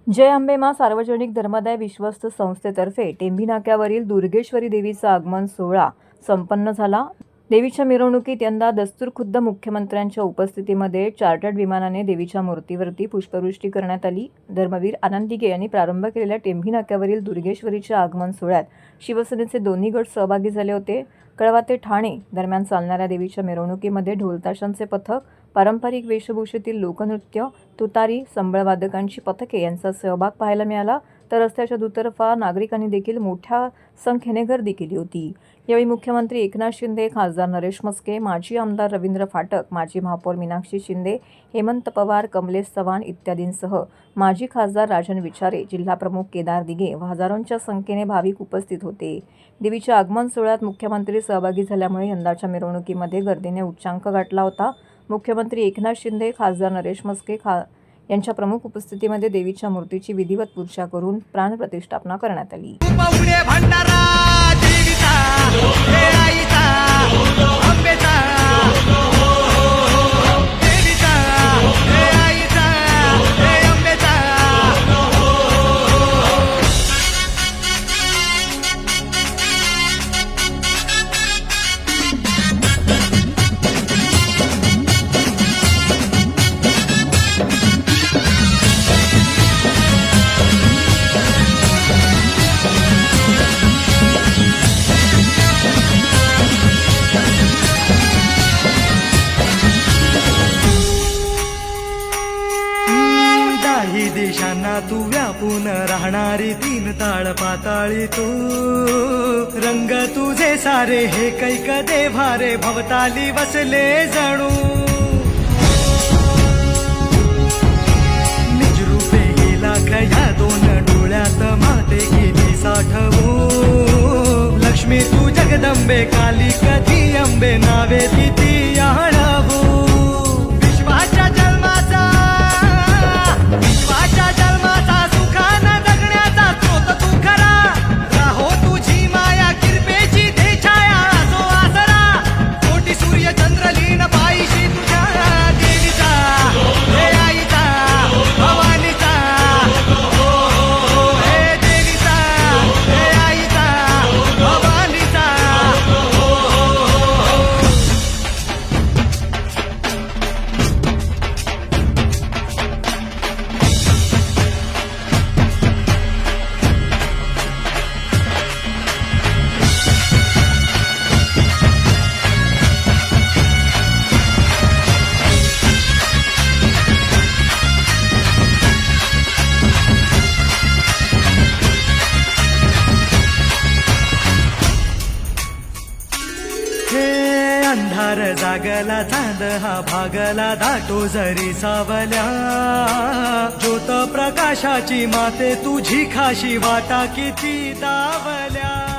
जय अंबे माँ सार्वजनिक धर्मादाय विश्वस्त संस्थेतर्फे टेंभी नाक्यावरील दुर्गेश्वरी देवीचा आगमन सोहळा संपन्न झाला। देवीच्या मिरवणुकीत यंदा दस्तूरखुद्द मुख्यमंत्र्यांच्या उपस्थितीमध्ये चार्टर्ड विमानाने देवीच्या मूर्तीवरती पुष्पवृष्टी करण्यात आली। धर्मवीर आनंद दिघे यांनी प्रारंभ केलेल्या टेंभी नाक्यावरील दुर्गेश्वरीच्या आगमन सोहळ्यात शिवसेनेचे दोन्ही गट सहभागी झाले होते। कळवा ते ठाणे दरम्यान चालणाऱ्या देवीच्या मिरवणुकीमध्ये ढोलताशांचे पथक, पारंपरिक वेशभूषेतील लोकनृत्य, तुतारी, संबळवादकांची पथके यांचा सहभाग पाहायला मिळाला। तर रस्त्याच्या दुतर्फा नागरिकांनी देखील मोठ्या संख्येने गर्दी केली होती। यावेळी मुख्यमंत्री एकनाथ शिंदे, खासदार नरेश मस्के, माजी आमदार रवींद्र फाटक, माजी महापौर मीनाक्षी शिंदे, हेमंत पवार, कमलेश चव्हाण इत्यादींसह माजी खासदार राजन विचारे, जिल्हाप्रमुख केदार दिघे व हजारोंच्या संख्येने भाविक उपस्थित होते। देवीच्या आगमन सोहळ्यात मुख्यमंत्री सहभागी झाल्यामुळे यंदाच्या मिरवणुकीमध्ये गर्दीने उच्चांक गाठला होता। मुख्यमंत्री एकनाथ शिंदे, खासदार नरेश मस्के यांच्या प्रमुख उपस्थितीमध्ये देवीच्या मूर्तीची विधिवत पूजा करून प्राणप्रतिष्ठापना करण्यात आली। दिशांना तू व्यापून राहणारी तीन ताळ पाताळी तू, रंग तुझे सारे हे कैक देभारे भवताली बसले जणू। निजरूपे गेला खया दोन डोळ्यात माते गेली साठवू। लक्ष्मी तू जगदंबे काली कधी अंबे नावे तिथी आळवू। विश्वाच्या जन्माचा सुखान जगण्याचा स्रोत तू खरा, राहो तुझी माया किरपेची दे छाया असो आसरा। कोटी सूर्य चंद्र लीन पायीशी तुझ्या देवीचा, हे आईचा भवानीचा, हे देवीचा, हे आईचा भवानीचा। अंधार जागला चांद हा भागला दाटो जरी सावल्या। ज्योत प्रकाशाची माते तुझी खाशी वाटा किती दावल्या।